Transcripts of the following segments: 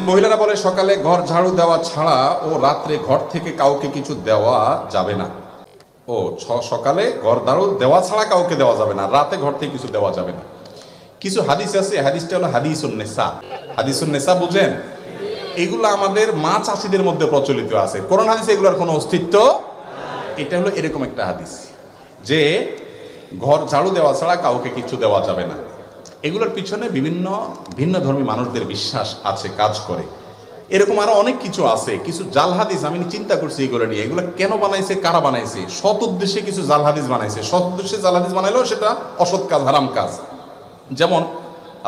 মহিলারা বলে সকালে ঘর ঝাড়ু দেওয়া ছাড়া ও রাত্রে ঘর থেকে কাউকে কিছু দেওয়া যাবে না। ও সকালে ঘর ঝাড়ু দেওয়া ছাড়া কাউকে দেওয়া যাবে না, রাতে ঘর থেকে কিছু দেওয়া যাবে না। কিছু হাদিস আছে, হাদিসটা হলো হাদিসুন নেসা। হাদিসুন নেসা বুঝেন? এগুলো আমাদের মা চাষিদের মধ্যে প্রচলিত আছে, কোরআন হাদিসে এগুলোর কোনো অস্তিত্ব। এটা হলো এরকম একটা হাদিস যে ঘর ঝাড়ু দেওয়া ছাড়া কাউকে কিছু দেওয়া যাবে না। এগুলোর পিছনে বিভিন্ন ভিন্ন ধর্মী মানুষদের বিশ্বাস আছে, কাজ করে। এরকম আরো অনেক কিছু আছে, কিছু জাল হাদিস আমি চিন্তা করছি এগুলো নিয়ে। এগুলো কেন বানাইছে, কারা বানাইছে? সৎ উদ্দেশ্যে কিছু জাল হাদিস বানাইছে। সৎ উদ্দেশ্যে জাল হাদিস বানাইলেও সেটা অসৎ কাজ, হারাম কাজ। যেমন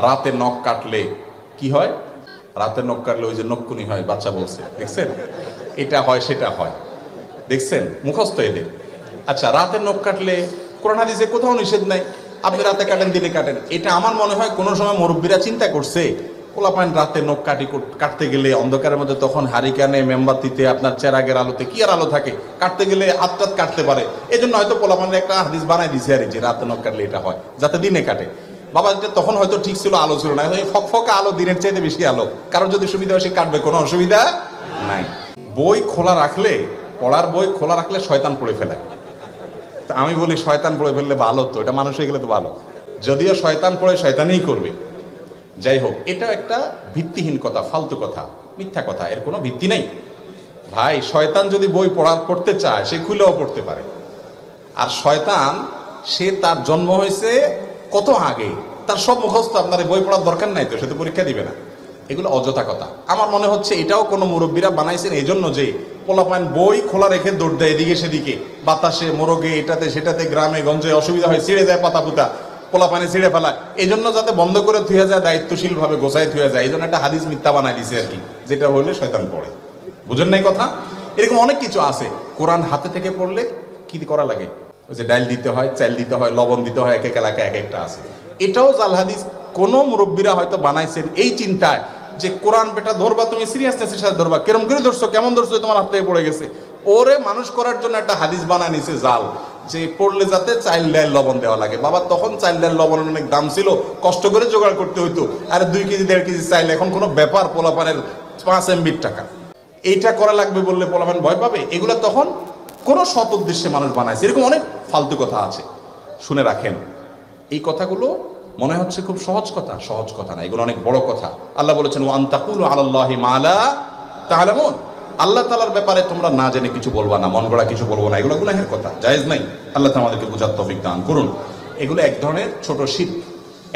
রাতে নখ কাটলে কি হয়? রাতে নখ কাটলে ওই যে নখকুনি হয়, বাচ্চা বলছে, দেখছেন? এটা হয়, সেটা হয়, দেখছেন? মুখস্থ এদের। আচ্ছা, রাতে নখ কাটলে কোরআন হাদিসে কোথাও নিষেধ নাই, আপনি রাতে কাটেন, দিনে কাটেন। এটা আমার মনে হয় কোনো সময় মুরব্বীরা চিন্তা করছে, পোলাপাইন রাতে নখ কাটতে গেলে অন্ধকারের মধ্যে, তখন হারিকানে মেমবাতিতে আপনার চেরাগের আলোতে কি আর আলো থাকে, কাটতে গেলে হাত টাত কাটতে পারে। এই জন্য হয়তো পোলাপাইনের একটা হাদিস বানাই দিছে আর যে রাতে নখ কাটলে এটা হয়, যাতে দিনে কাটে। বাবা তখন হয়তো ঠিক ছিল, আলো ছিল না, ফকফকা আলো, দিনের চাইতে বেশি আলো। কারণ যদি সুবিধা হয় সে কাটবে, কোনো অসুবিধা নাই। বই খোলা রাখলে, পড়ার বই খোলা রাখলে শয়তান পড়ে ফেলে। আমি বলি শয়তান পড়ে ফেললে ভালো, তো এটা মানুষ হয়ে গেলে তো ভালো। যদিও শয়তান পড়ে শয়তানই করবে। যাই হোক, এটা একটা ভিত্তিহীন কথা, ফালতু কথা, মিথ্যা কথা, এর কোনো ভিত্তি নেই ভাই। শয়তান যদি বই পড়তে চায় সে খুলেও পড়তে পারে। আর শয়তান, সে তার জন্ম হয়েছে কত আগে, তার সব মুখস্থ। আপনার বই পড়ার দরকার নাই তো, সে তো পরীক্ষা দিবে না। এগুলো অযথা কথা। আমার মনে হচ্ছে এটাও কোনো মুরব্বীরা বানাইছেন এই জন্য যে পোলাপাইন বই খোলা রেখে দৌড় দেয় এদিকে সেদিকে, বাতাসে, মোরগে, এটাতে সেটাতে, গ্রামে গঞ্জে অসুবিধা হয়, ছিঁড়ে যায় পাতা পুতা, পোলাপানে ছিঁড়ে ফেলায়। এই জন্য যাতে বন্ধ করে থুয়ে যায়, দায়িত্বশীল ভাবে গোছায় থুয়ে যায়, এই জন্য একটা হাদিস মিথ্যা বানাই দিছে আর কি, যেটা হলে শয়তান পড়ে। বুঝেন নাই কথা? এরকম অনেক কিছু আছে। কোরআন হাতে থেকে পড়লে কি করা লাগে? ওই যে ডাল দিতে হয়, চাল দিতে হয়, লবণ দিতে হয়, এক এক এলাকায় এক একটা আছে। এটাও জাল হাদিস। কোন মুরব্বীরা হয়তো বানাইছেন এই চিন্তায় যে কোরআন বেটা ধরবা, তুমি সিরিয়াসনেসের সাথে ধরবা, কেরম করে ধরছো, কেমন ধরছো, তোমার হাত থেকে পড়ে গেছে। ওরে মানুষ করার জন্য একটা হাদিস বানায় নিছে জাল, যে পড়লে যাতে চাইল ডাল লবণ দেওয়া লাগে। বাবা তখন চাইল ডাল লবণের অনেক দাম ছিল, কষ্ট করে জোগাড় করতে হইতো। আর 2 কেজি 1.5 কেজি চাইল এখন কোনো ব্যাপার, পোলাপানের 5 MB টাকা, এইটা করা লাগবে বললে পোলাপান ভয় পাবে। এগুলো তখন কোন সৎ উদ্দেশ্যে মানুষ বানাইছে। এরকম অনেক ফালতু কথা আছে, শুনে রাখেন। এই কথাগুলো মনে হচ্ছে খুব সহজ কথা, সহজ কথা না, এগুলো অনেক বড় কথা। আল্লাহ বলেছেন ওয়া আন তাকুলু আলাল্লাহি মা লা তা'লামুন। আল্লাহ তাআলার ব্যাপারে তোমরা না জেনে কিছু বলবা না, মন গড়া কিছু বলবো না, এগুলো গুনাহের কথা, জায়েজ নাই। আল্লাহ তাআলা আমাদেরকে বুঝার তৌফিক দান করুন। এগুলো এক ধরনের ছোট শিরক,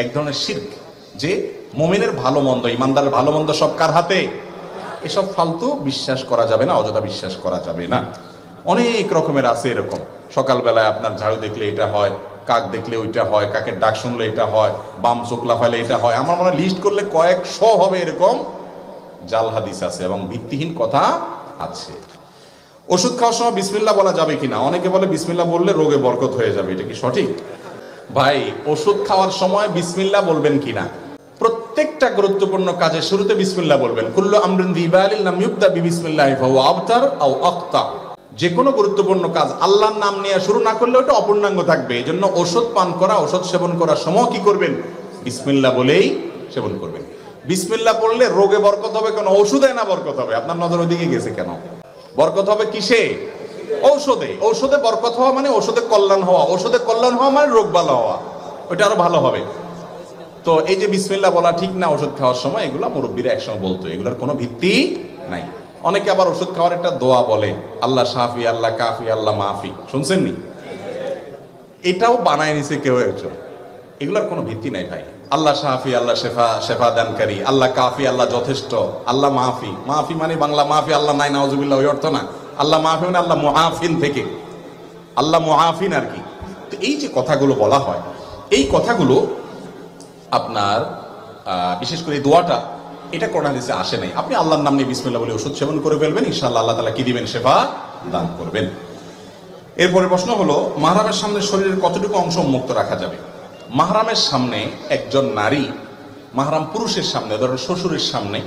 এক ধরনের শিরক, যে মুমিনের ভালো মন্দ, ইমানদারের ভালো মন্দ সব কার হাতে? এসব ফালতু বিশ্বাস করা যাবে না, অযথা বিশ্বাস করা যাবে না। অনেক রকমের আছে এরকম। সকালবেলায় আপনার ঝাড়ু দেখলে এটা হয়, কাক দেখলে ওইটা হয়, কাকের ডাক শুনলে এটা হয়, বাম চোখ লাফাইলে এটা হয়। আমার মনে হয় লিস্ট করলে কয়েকশো হবে এরকম জাল হাদিস আছে এবং ভিত্তিহীন কথা আছে। ওষুধ খাওয়ার সময় বিসমিল্লাহ বলা যাবে কিনা? অনেকে বলে বিসমিল্লাহ বললে রোগে বরকত হয়ে যাবে, এটা কি সঠিক? ভাই, ওষুধ খাওয়ার সময় বিসমিল্লাহ বলবেন কিনা? প্রত্যেকটা গুরুত্বপূর্ণ কাজের শুরুতে বিসমিল্লাহ বলবেন। কুল্লু আমরিন যিবালিন লাম ইউবদা বিসমিল্লাহি ফাহুয়া আবতার আও আখতা। যে কোনো গুরুত্বপূর্ণ কাজ আল্লাহর নাম নিয়ে শুরু না করলে ওটা অপূর্ণাঙ্গ থাকবে। এই জন্য ওষুধ পান করা, ওষুধ সেবন করার সময় কি করবেন? বিসমিল্লাহ বলেই সেবন করবেন। বিসমিল্লাহ পড়লে রোগে বরকত হবে কেন? ওষুধে না বরকত হবে? আপনার নজর ওইদিকে গেছে কেন? বরকত হবে কিসে? ঔষধে। ঔষধে বরকত হওয়া মানে ওষুধে কল্যাণ হওয়া, ওষুধে কল্যাণ হওয়া মানে রোগ ভালো হওয়া, ওইটা আরো ভালো হবে। তো এই যে বিসমিল্লাহ বলা ঠিক না ওষুধ খাওয়ার সময়, এগুলা মুরব্বীরা একসময় বলতো, এগুলোর কোনো ভিত্তি নাই। অনেকে আবার ওষুধ খাওয়ার একটা দোয়া বলে, আল্লাহ শাফি, আল্লাহ কাফি, আল্লাহ মাফি, শুনছেন নি? এটাও বানায় নিছে কেউ একজন। এগুলোর কোনো ভিত্তি নাই ভাই। আল্লাহ শাফি, আল্লাহ শেফা দানকারী, আল্লাহ কাফি, আল্লাহ যথেষ্ট, আল্লাহ মাফি। মাফি মানে বাংলা মাফি, আল্লাহ নাই নাউজুবিল্লাহ, ওই অর্থ না। আল্লাহ মাফি মানে আল্লাহ মুআফিন থেকে, আল্লাহ মুআফিন আর কি। তো এই যে কথাগুলো বলা হয়, এই কথাগুলো আপনার বিশেষ করে এই দোয়াটা, এটা কোরআন হাদিসে আসে নাই। আপনি আল্লাহর নাম নিয়ে বিসমিল্লাহ বলে ওষুধ সেবন করে ফেলবেন, ইনশাআল্লাহ আল্লাহ তাআলা কি দিবেন? শেফা দান করবেন। এরপরে প্রশ্ন হলো, মাহরামের সামনে শরীরের কতটুকু অংশ মুক্ত রাখা যাবে? মাহরামের সামনে একজন নারী, মাহরাম পুরুষের সামনে, ধরুন শ্বশুরের সামনে,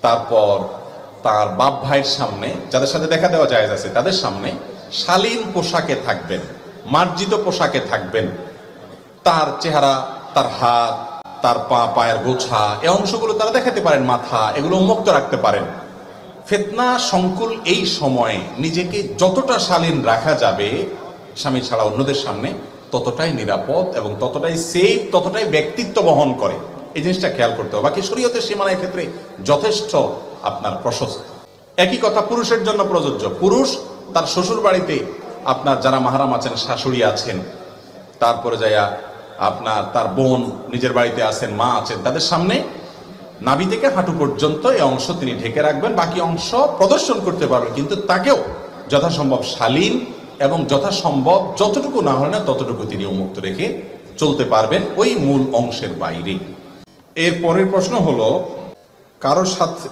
তারপর তার বাপ ভাইয়ের সামনে, যাদের সাথে দেখা দেওয়া জায়েজ আছে, তাদের সামনে শালীন পোশাকে থাকবেন, মার্জিত পোশাকে থাকবেন। তার চেহারা, তার হাত, তার পায়ের গোছা, এই অংশগুলো তারা দেখাতে পারেন, মাথা, এগুলো উন্মুক্ত রাখতে পারেন। ফিতনা সংকুল এই সময়ে নিজেকে যতটা শালীন রাখা যাবে স্বামী ছাড়া অন্যদের সামনে, ততটাই নিরাপদ এবং ততটাই সেফ, ততটাই ব্যক্তিত্ব বহন করে। এই জিনিসটা খেয়াল করতে হবে। বাকি শরীয়তের সীমানার ক্ষেত্রে যথেষ্ট আপনার প্রশস্ত। একই কথা পুরুষের জন্য প্রযোজ্য। পুরুষ তার শ্বশুর বাড়িতে আপনার যারা মাহারাম আছেন, শাশুড়ি আছেন, তারপরে যাইয়া আপনার তার বোন নিজের বাড়িতে আছেন, মা আছেন, তাদের সামনে নাভি থেকে হাঁটু পর্যন্ত এই অংশ তিনি ঢেকে রাখবেন, বাকি অংশ প্রদর্শন করতে পারবেন, কিন্তু তাকেও যথাসম্ভব শালীন এবং যথাসম্ভব যতটুকু না হয় না ততটুকু তিনি উন্মুক্ত রেখে চলতে পারবেন ওই মূল অংশের বাইরে। এর পরের প্রশ্ন হলো, কারোর সাথে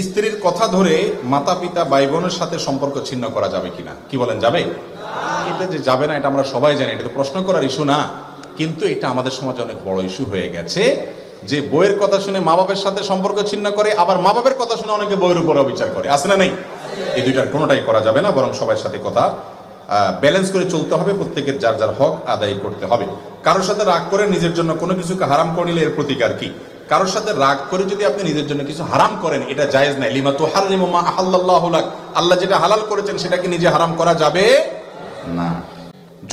স্ত্রীর কথা ধরে মাতা পিতা ভাই বোনের সাথে সম্পর্ক ছিন্ন করা যাবে কিনা? কি বলেন, যাবে? এটা যে যাবে না এটা আমরা সবাই জানি, এটা তো প্রশ্ন করার ইস্যু না, কিন্তু এটা আমাদের সমাজে অনেক বড় ইস্যু হয়ে গেছে যে বইয়ের কথা শুনে মা বাবার সাথে সম্পর্ক ছিন্ন করে, আবার মা বাবার কথা শুনে অনেকে বইয়ের উপরে বিচার করে। আছে না নেই? এই দুইটার কোনোটাই করা যাবে না, বরং সবার সাথে কথা ব্যালেন্স করে চলতে হবে, প্রত্যেকের যার যার হক আদায় করতে হবে। কারোর সাথে রাগ করে নিজের জন্য কোনো কিছুকে হারাম করে নিলে এর প্রতিকার কি? কারোর সাথে রাগ করে যদি আপনি নিজের জন্য কিছু হারাম করেন, এটা জায়েজ নাই। লিমা তুহাররিমু মা আহাল্লাল্লাহু লাক, আল্লাহ যেটা হালাল করেছেন সেটাকে নিজে হারাম করা যাবে না।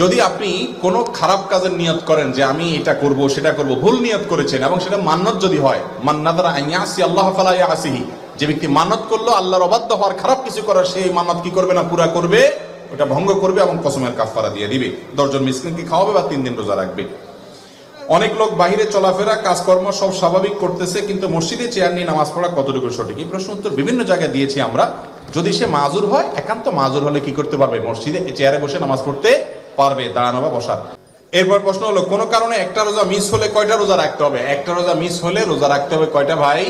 যদি আপনি কোনো খারাপ কাজের নিয়ত করেন যে আমি এটা করব সেটা করব, ভুল নিয়ত করেছেন এবং সেটা মান্নত যদি হয়, মান নাযারা আন ইয়াসি আল্লাহ ফালা ইয়াসিহি, যে ব্যক্তি মান্নত করলো আল্লাহর অবাধ্য হওয়ার, খারাপ কিছু করার, সেই মান্নত কি করবে না, পুরা করবে, ওটা ভঙ্গ করবে এবং কসমের কাফারা দিয়ে দিবে, 10 জন মিসকিনকে খাওয়াবে বা 3 দিন রোজা রাখবে। অনেক লোক বাহিরে চলাফেরা কাজকর্ম সব স্বাভাবিক করতেছে, কিন্তু মসজিদে চেয়ার নিয়ে নামাজ পড়া কতটুকু সঠিক? এই প্রশ্ন উত্তর বিভিন্ন জায়গায় দিয়েছি আমরা। যদি সে মাজুর হয়, একান্ত মাজুর হলে কি করতে পারবে? মসজিদে চেয়ারে বসে নামাজ পড়তে পারবে, দাঁড়ানো বা বসা। এরপর প্রশ্ন হলো, কোনো কারণে একটা রোজা মিস হলে কয়টা রোজা রাখতে হবে? একটা রোজা মিস হলে রোজা রাখতে হবে কয়টা ভাই?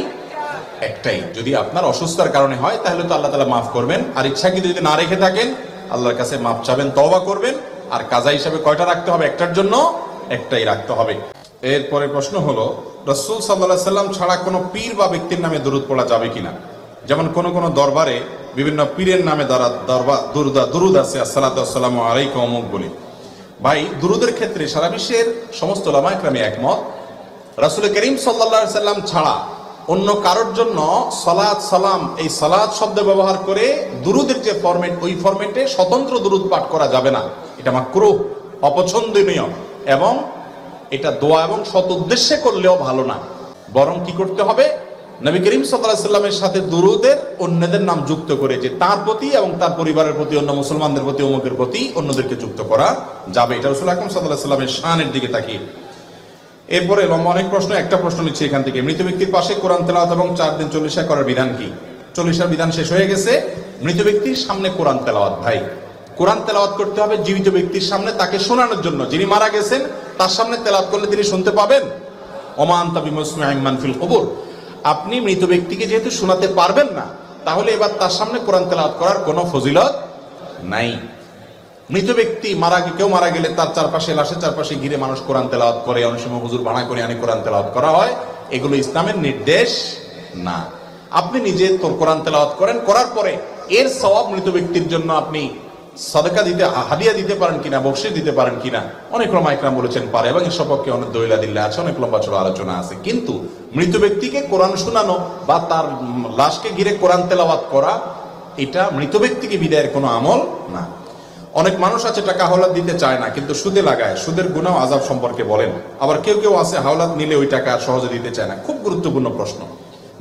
একটাই। যদি আপনার অসুস্থতার কারণে হয় তাহলে তো আল্লাহ তাআলা মাফ করবেন, আর ইচ্ছাকৃত যদি না রেখে থাকেন আল্লাহর কাছে মাফ চাবেন, তওবা করবেন, আর কাজা হিসাবে কয়টা রাখতে হবে? একটার জন্য একটাই রাখতে হবে। এরপরে প্রশ্ন হলো, রাসূল সাল্লাল্লাহু আলাইহি সাল্লাম ছাড়া কোনো পীর বা ব্যক্তির নামে দরুদ পড়া যাবে কিনা? যেমন কোন দরবারে বিভিন্ন পীরের নামে দরুদ আছে, আসসালাতু ওয়াসসালামু আলাইকা অমুক বলে। ভাই, দুরুদের ক্ষেত্রে সারা বিশ্বের সমস্ত উলামা ইকরামে একমত, রাসূল করিম সাল্লাল্লাহু আলাইহি সাল্লাম ছাড়া অন্য কারোর জন্য সালাত সালাম, এই সালাত শব্দ ব্যবহার করে দুরুদের যে ফরম্যাট, ওই ফরম্যাটে স্বতন্ত্র দুরুদ পাঠ করা যাবে না। এটা মাকরুহ, অপছন্দনীয়, এবং এটা দোয়া এবং সৎ উদ্দেশ্যে করলেও ভালো না। বরং কি করতে হবে? নবী করিম সাল্লাল্লাহু আলাইহি সাল্লামের সাথে দুরুদের অন্যদের নাম যুক্ত করে, যে তার প্রতি এবং তার পরিবারের প্রতি, অন্য মুসলমানদের প্রতি, অমুকের প্রতি অন্যদেরকে যুক্ত করা যাবে। এটা রাসূল আকরাম সাল্লাল্লাহু আলাইহি সাল্লামের শানের দিকে তাকিয়ে। এরপরে লম্বা অনেক প্রশ্ন, একটা প্রশ্ন নিচ্ছি এখান থেকে। মৃত ব্যক্তির পাশে কোরআন তেলাওয়াত এবং 4 দিন 40 করার বিধান কি? 40 বিধান শেষ হয়ে গেছে। মৃত ব্যক্তির সামনে কোরআন তেলাওয়াত, ভাই কোরআন তেলাওয়াত করতে হবে জীবিত ব্যক্তির সামনে, তাকে শোনানোর জন্য। যিনি মারা গেছেন তার সামনে তেলাওয়াত করলে তিনি শুনতে পাবেন। ওমা আনতা বিমুসমিইন মান ফিল কুবুর। আপনি মৃত ব্যক্তিকে যেহেতু শোনাতে পারবেন না, তাহলে এবার তার সামনে কোরআন তেলাওয়াত করার কোনো ফজিলত নাই। মৃত ব্যক্তি কেউ মারা গেলে তার চারপাশে, লাশের চারপাশে ঘিরে মানুষ কোরআন তেলাওয়াত করে, অনেক সময় হুজুর ভাড়া করে আনে কোরআন তেলাওয়াত করা হয়, এগুলো ইসলামের নির্দেশ না। আপনি নিজে তোর কোরআন তেলাওয়াত করেন, করার পরে এর সওয়াব মৃত ব্যক্তির জন্য আপনি সাদাকা দিতে, হাদিয়া দিতে পারেন কিনা, বকশিশ দিতে পারেন কিনা, অনেক উলামা ইকরাম বলেছেন পারে, এবং এর সপক্ষে অনেক দলিল আদিল্লাহ আছে, অনেক লম্বা চড়া আলোচনা আছে। কিন্তু মৃত ব্যক্তিকে কোরআন শোনানো বা তার লাশকে ঘিরে কোরআন তেলাওয়াত করা, এটা মৃত ব্যক্তিকে বিদায়ের কোনো আমল না। অনেক মানুষ আছে টাকা হাওলাত দিতে চায় না, কিন্তু সুদে লাগায়, সুদের গুনাহ আযাব সম্পর্কে বলেন। আবার কেউ আছে হাওলাত নিলে ওই টাকা সহজে দিতে চায় না। খুব গুরুত্বপূর্ণ প্রশ্ন।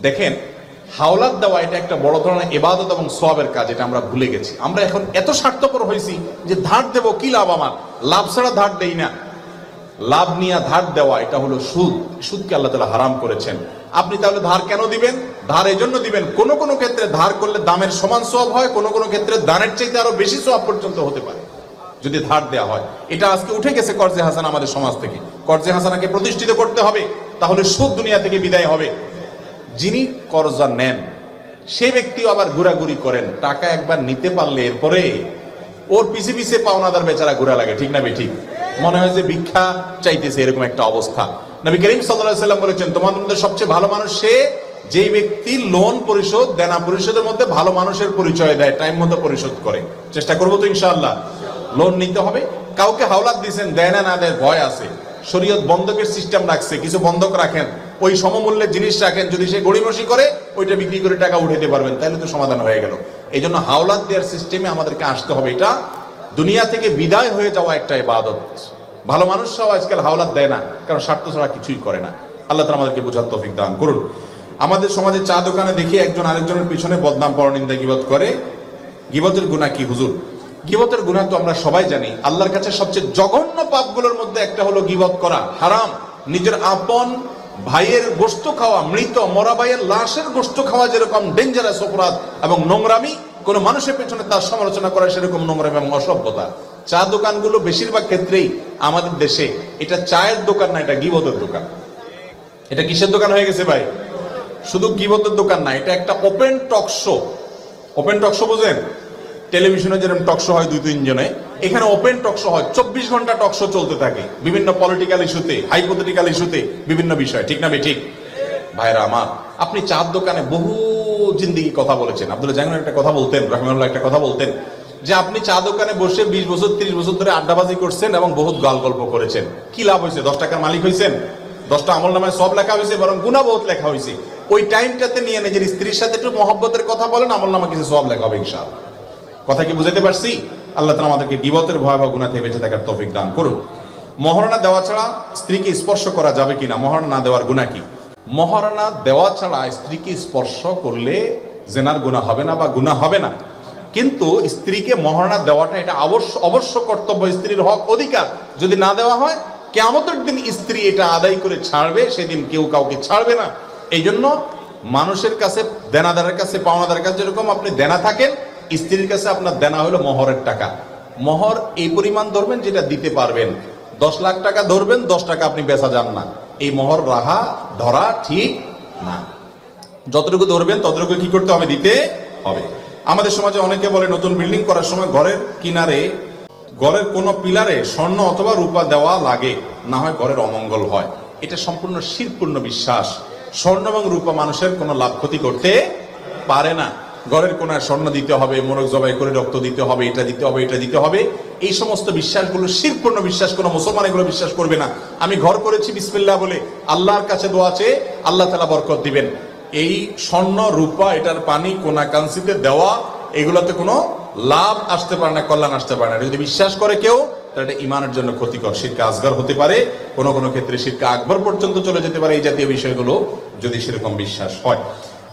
দেখেন, হাওলাত দেওয়া এটা একটা বড় ধরনের ইবাদত এবং সওয়াবের কাজ, এটা আমরা ভুলে গেছি। আমরা এখন এত স্বার্থপর হয়েছি যে ধার দেব, কি লাভ আমার, লাভ ছাড়া ধার দেই না। লাভ নিয়ে ধার দেওয়া এটা হলো সুদ। সুদকে আল্লাহ তাআলা হারাম করেছেন। আপনি তাহলে ধার কেন দিবেন? ধার এই জন্য দিবেন, কোন কোন ক্ষেত্রে ধার করলে দামের সমান সওয়াব হয়, কোন কোন ক্ষেত্রে দানের চাইতে আরো বেশি সওয়াব পর্যন্ত হতে পারে যদি ধার দেওয়া হয়। এটা আজকে উঠে গেছে কর্জে হাসানা আমাদের সমাজ থেকে। কর্জে হাসানাকে প্রতিষ্ঠিত করতে হবে, তাহলে সুদ দুনিয়া থেকে বিদায় হবে। যিনি কর্জা নেন সে ব্যক্তিও আবার ঘোরাঘুরি করেন, টাকা একবার নিতে পারলে এরপরে ওর পিছে পিছে পাওনাদার বেচারা ঘোরা লাগে, ঠিক না ঠিক? মনে হয় যে ভিক্ষা চাইতেছে, এরকম একটা অবস্থা। নবী করিম সাল্লাল্লাহু আলাইহি সাল্লাম বলেছেন, তোমাদের মধ্যে সবচেয়ে ভালো মানুষ সে যে ব্যক্তি লোন পরিশোধ, দেনা পরিশোধের মধ্যে ভালো মানুষের পরিচয় দেয়, টাইম মতো পরিশোধ করে। চেষ্টা করবো তো ইনশাআল্লাহ। লোন নিতে হবে, কাউকে হাওলাত দিয়েছেন, দেয় না দেয় ভয় আছে, শরীয়ত বন্ধকের সিস্টেম রাখছে, কিছু বন্ধক রাখেন, ওই সমমূল্যের জিনিস রাখেন, যদি সে গড়িমসি করে ওইটা বিক্রি করে টাকা উঠাতে পারবেন, তাহলে তো সমাধান হয়ে গেল। এই জন্য হাওলাত দেওয়ার সিস্টেমে আমাদেরকে আসতে হবে। এটা দুনিয়া থেকে বিদায় হয়ে যাওয়া একটা ইবাদত। ভালো মানুষরাও আজকাল হাওলাত দেয় না, কারণ স্বার্থ ছাড়া কিছুই করে না। আল্লাহ তাআলা আমাদেরকে বোঝার তৌফিক দান করুন। আমাদের সমাজে চা দোকানে দেখি একজন আরেকজনের পিছনে বদনাম, পরনিন্দা, গীবত করে। গীবতের গুনাহ কি হুজুর? গীবতের গুনাহ তো আমরা সবাই জানি, আল্লাহর কাছে সবচেয়ে জঘন্য পাপগুলোর মধ্যে একটা হলো গীবত করা, হারাম। নিজের আপন ভাইয়ের গোশত খাওয়া, মৃত মরা ভাইয়ের লাশের গোশত খাওয়া যেরকম ডেঞ্জারাস অপরাধ এবং নোংরামি, কোন মানুষের পেছনে তার সমালোচনা করা সেরকম নোংরামি এবং অসভ্যতা। চা দোকানগুলো বেশিরভাগ ক্ষেত্রেই আমাদের দেশে এটা চায়ের দোকান না, এটা গীবতের দোকান। এটা কিসের দোকান হয়ে গেছে ভাই? শুধু গীবতের দোকান না, এটা একটা open talk show. Open talk show বোঝেন? টেলিভিশনে যেরকম টক শো হয় 2-3 জনে, এখানে ওপেন টক শো হয়, 24 ঘন্টা টক শো চলতে থাকে, বিভিন্ন পলিটিক্যাল ইস্যুতে, হাইপোথেটিক্যাল ইস্যুতে, বিভিন্ন বিষয়। ঠিক না ঠিক? ভাইরা আমার, আপনি চার দোকানে বহু জিন্দেগি কথা বলেছেন। আব্দুল্লাহ জাহাঙ্গীর একটা কথা বলতেন, রাহিমাহুল্লাহ একটা কথা বলতেন, যে আপনি চা দোকানে বসে 20 বছর 30 বছর ধরে আড্ডাবাজি করছেন এবং বহুত গাল গল্প করেছেন। কি লাভ হয়েছে? 10 টাকার মালিক হয়েছেন? 10টা আমল নামায় সব লেখা হয়েছে, বরং গুনাহ বহুত লেখা হয়েছে। ওই টাইমটাতে নিয়ে নিজের স্ত্রীর সাথে একটু মহব্বতের কথা বলেন, আমল নামা কিছু সব লেখা হবে ইনশাআল্লাহ। কথা কি বুঝাতে পারছি? আল্লাহ তাআলা আমাদেরকে গীবতের ভয়াবহ গুনাহ থেকে বেঁচে থাকার তৌফিক দান করুন। মহারণা দেওয়া ছাড়া স্ত্রীকে স্পর্শ করা যাবে কিনা? মহারণা না দেওয়ার গুনাহ কি? মহারণা দেওয়া ছাড়া স্ত্রীকে স্পর্শ করলে জেনার গুনাহ হবে না বা গুনাহ হবে না, কিন্তু স্ত্রীকে মহারণা দেওয়াটা এটা অবশ্য কর্তব্য, স্ত্রীর হক, অধিকার। যদি না দেওয়া হয়, কিয়ামতের দিন স্ত্রী এটা আদায় করে ছাড়বে, সেদিন কেউ কাউকে ছাড়বে না। এই জন্য মানুষের কাছে, দেনাদারের কাছে, পাওনাদারের কাছে যেরকম আপনি দেনা থাকেন, স্ত্রীর কাছে আপনার দেনা হলো মহরের টাকা। মহর এই পরিমাণ ধরবেন যেটা দিতে পারবেন। 10 লাখ টাকা ধরবেন, 10 টাকা আপনি বেচা যান না। এই মহর ধরা ঠিক না। যতটুকু ধরবেন ততটুকু কি করতে হবে? দিতে হবে। আমাদের সমাজে অনেকে বলে নতুন বিল্ডিং করার সময় ঘরের কিনারে, ঘরের কোনো পিলারে স্বর্ণ অথবা রূপা দেওয়া লাগে, না হয় ঘরের অমঙ্গল হয়। এটা সম্পূর্ণ শিরকপূর্ণ বিশ্বাস। স্বর্ণ এবং রূপা মানুষের কোনো লাভ ক্ষতি করতে পারে না। ঘরের কোনায় স্বর্ণ দিতে হবে, মোরগ জবাই করে রক্ত দিতে হবে, এটা দিতে হবে, এটা দিতে হবে, এই সমস্ত বিশ্বাসগুলো শিরকপূর্ণ বিশ্বাস। কোনো মুসলমান এগুলো বিশ্বাস করবে না। আমি ঘর করেছি বিসমিল্লাহ বলে, আল্লাহর কাছে দোয়া চেয়ে আল্লাহ তাআলা বরকত দিবেন। এই স্বর্ণ রূপা, এটার পানি কোনা কাঞ্চিতে দেওয়া, এগুলোতে কোনো লাভ আসতে পারে না, কল্যাণ আসতে পারে না। যদি বিশ্বাস করে কেউ, তাহলে এটা ইমানের জন্য ক্ষতিকর, শিরকে আসগর হতে পারে, কোনো কোনো ক্ষেত্রে শিরকে আকবর পর্যন্ত চলে যেতে পারে, এই জাতীয় বিষয়গুলো যদি সেরকম বিশ্বাস হয়।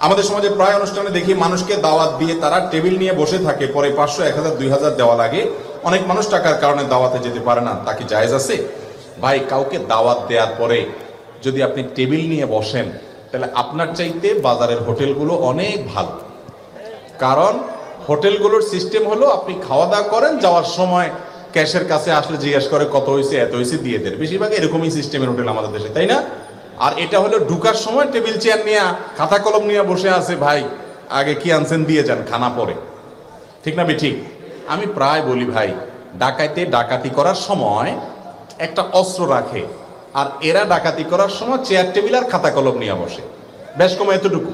আমাদের সমাজে প্রায় অনুষ্ঠানে দেখি মানুষকে দাওয়াত দিয়ে তারা টেবিল নিয়ে বসে থাকে, পরে 500, 1000, 2000 দেওয়া লাগে। অনেক মানুষ টাকার কারণে দাওয়াতে যেতে পারে না। তা কি জায়েজ আছে? ভাই, কাউকে দাওয়াত দেওয়ার পরে যদি আপনি টেবিল নিয়ে বসেন, তাহলে আপনার চাইতে বাজারের হোটেলগুলো অনেক ভালো। কারণ হোটেলগুলোর সিস্টেম হলো আপনি খাওয়া দাওয়া করেন, যাওয়ার সময় ক্যাশের কাছে আসলে জিজ্ঞেস করে কত হয়েছে, এত হয়েছে, দিয়ে দেন। বেশিরভাগ এরকমই সিস্টেমের হোটেল আমাদের দেশে, তাই না? আর এটা হলো ঢুকার সময় টেবিল চেয়ার নিয়ে, খাতা কলম নিয়ে বসে আছে, ভাই আগে কি আনছেন দিয়ে যান, খানা পরে। ঠিক না ঠিক? আমি প্রায় বলি ভাই, ডাকাইতে ডাকাতি করার সময় একটা অস্ত্র রাখে, আর এরা ডাকাতি করার সময় চেয়ার টেবিল আর খাতা কলম নিয়ে বসে। বেশ কম এতটুকু।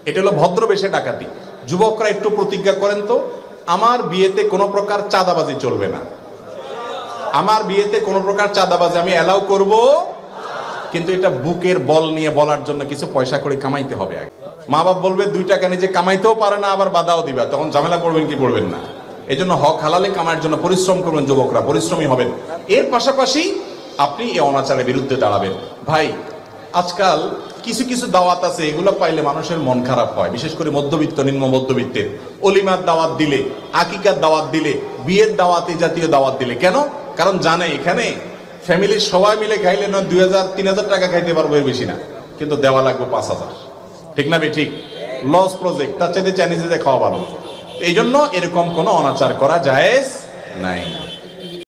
এটা হলো ভদ্র বেশে ডাকাতি। যুবকরা একটু প্রতিজ্ঞা করেন তো, আমার বিয়েতে কোনো প্রকার চাঁদাবাজি চলবে না। আমার বিয়েতে কোনো প্রকার চাঁদাবাজি আমি অ্যালাউ করব, কিন্তু এটা বুকের বল নিয়ে বলার জন্য কিছু পয়সা করে কামাইতে হবে। আগে মা বাপ বলবে 2 টাকা নিজে কামাইতেও পারে না, আবার বাধাও দিবা, তখন ঝামেলা পড়বেন কি পড়বেন না। এই জন্য হক হালালে কামাইয়ের জন্য পরিশ্রম করবেন, যুবকরা পরিশ্রমী হবেন। এর পাশাপাশি আপনি এই অনাচারের বিরুদ্ধে দাঁড়াবেন। ভাই, আজকাল কিছু কিছু দাওয়াত আছে, এগুলো পাইলে মানুষের মন খারাপ হয়, বিশেষ করে মধ্যবিত্ত, নিম্ন মধ্যবিত্তের। অলিমার দাওয়াত দিলে, আকিকার দাওয়াত দিলে, বিয়ের দাওয়াত, এই জাতীয় দাওয়াত দিলে, কেন? কারণ জানে এখানে ফ্যামিলির সবাই মিলে খাইলে না 2000, 3000 টাকা খাইতে পারবো, এর বেশি না, কিন্তু দেওয়া লাগবে 5000। ঠিক না ঠিক? লস প্রজেক্ট, তার চাইতে চাইনিজে খাওয়া ভালো। এই জন্য এরকম কোনো অনাচার করা জায়েজ নাই।